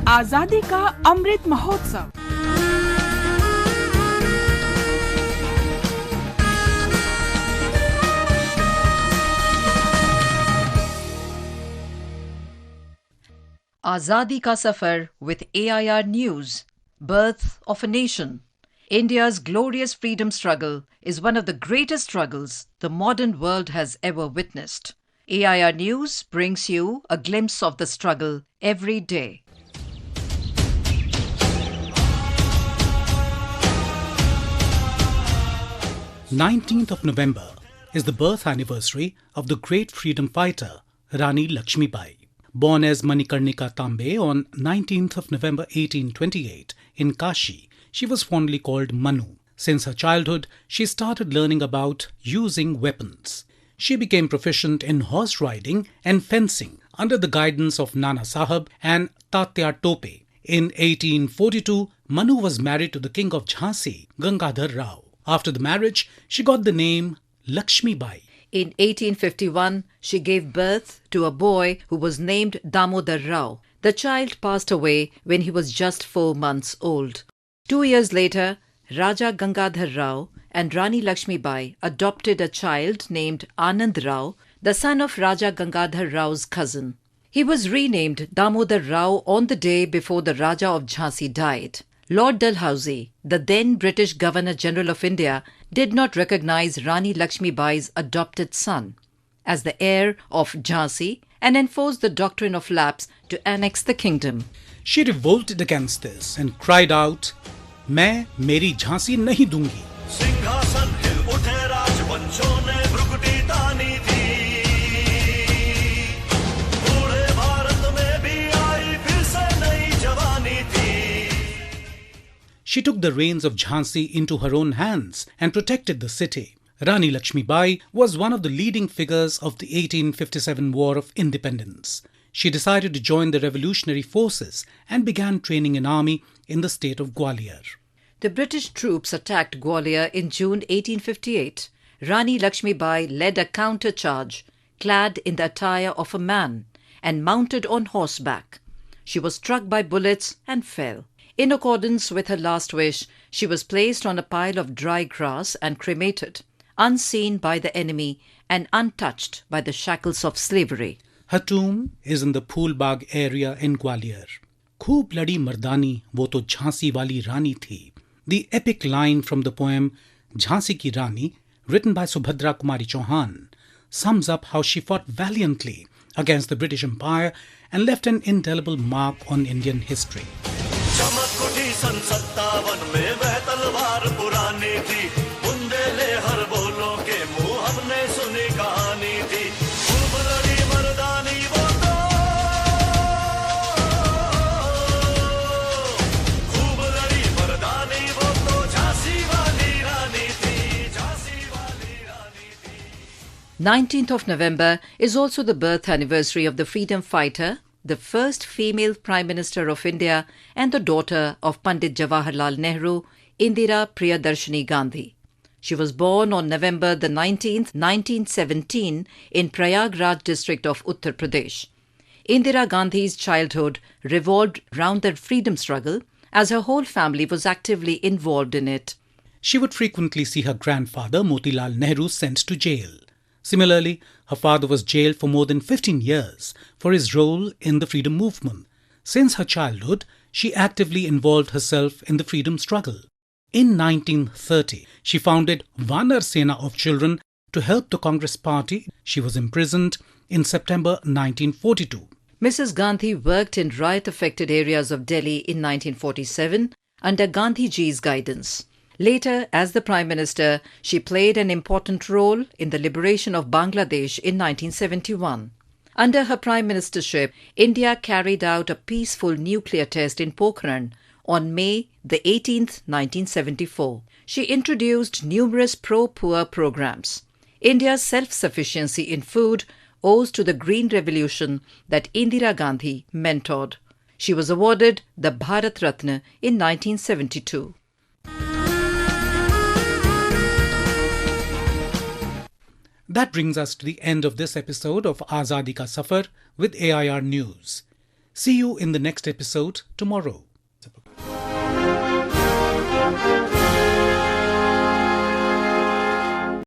आजादी का Amrit Mahotsav. Azadi Ka Safar with AIR News. Birth of a Nation. India's glorious freedom struggle is one of the greatest struggles the modern world has ever witnessed. AIR News brings you a glimpse of the struggle every day. 19th of November is the birth anniversary of the great freedom fighter Rani Laxmi Bai. Born as Manikarnika Tambe on 19th of November 1828 in Kashi, she was fondly called Manu. Since her childhood, she started learning about using weapons. She became proficient in horse riding and fencing under the guidance of Nana Saheb and Tantya Tope. In 1842, Manu was married to the King of Jhansi, Gangadhar Rao. After the marriage, she got the name Lakshmibai. In 1851, she gave birth to a boy who was named Damodar Rao. The child passed away when he was just 4 months old. 2 years later, Raja Gangadhar Rao and Rani Laxmi Bai adopted a child named Anand Rao, the son of Raja Gangadhar Rao's cousin. He was renamed Damodar Rao on the day before the Raja of Jhansi died. Lord Dalhousie, the then British Governor-General of India, did not recognize Rani Laxmi Bai's adopted son as the heir of Jhansi and enforced the Doctrine of Lapse to annex the kingdom. She revolted against this and cried out, "मैं Meri Jhansi Nahi Dungi." सिंहासन हिल उठे राजवंशों ने भ्रुकुटी तानी थी बूढ़े भारत में भी आई फिर से नई जवानी थी. She took the reins of Jhansi into her own hands and protected the city. Rani Laxmi Bai was one of the leading figures of the 1857 War of Independence. She decided to join the revolutionary forces and began training an army in the state of Gwalior. The British troops attacked Gwalior in June 1858. Rani Laxmi Bai led a counter-charge, clad in the attire of a man and mounted on horseback. She was struck by bullets and fell. In accordance with her last wish, she was placed on a pile of dry grass and cremated, unseen by the enemy and untouched by the shackles of slavery. Her tomb is in the Phool Bagh area in Gwalior. "Khoob ladi mardani, wo to Jhansi wali Rani thi." The epic line from the poem Jhansi Ki Rani, written by Subhadra Kumari Chauhan, sums up how she fought valiantly against the British Empire and left an indelible mark on Indian history. चमक उठी सन 57 में वह तलवार पुरानी थी बुंदेले हर बोलों के मुंह हमने सुनी कहानी थी खूब लड़ी मर्दानी वो तो खूब लड़ी मर्दानी वो तो झांसी वाली रानी थी झांसी वाली रानी थी. 19th of November is also the birth anniversary of the freedom fighter, the first female Prime Minister of India and the daughter of Pandit Jawaharlal Nehru, Indira Priyadarshini Gandhi. She was born on November the 19th, 1917 in Prayagraj district of Uttar Pradesh. Indira Gandhi's childhood revolved round the freedom struggle as her whole family was actively involved in it. She would frequently see her grandfather Motilal Nehru sent to jail. Similarly, her father was jailed for more than 15 years for his role in the freedom movement. Since her childhood, she actively involved herself in the freedom struggle. In 1930, she founded Vanar Sena of Children to help the Congress party. She was imprisoned in September 1942. Mrs. Gandhi worked in riot-affected areas of Delhi in 1947 under Gandhiji's guidance. Later, as the Prime Minister, she played an important role in the liberation of Bangladesh in 1971. Under her Prime Ministership, India carried out a peaceful nuclear test in Pokhran on May the 18th, 1974. She introduced numerous pro-poor programs. India's self-sufficiency in food owes to the Green Revolution that Indira Gandhi mentored. She was awarded the Bharat Ratna in 1972. That brings us to the end of this episode of Azadi Ka Safar with AIR News. See you in the next episode tomorrow.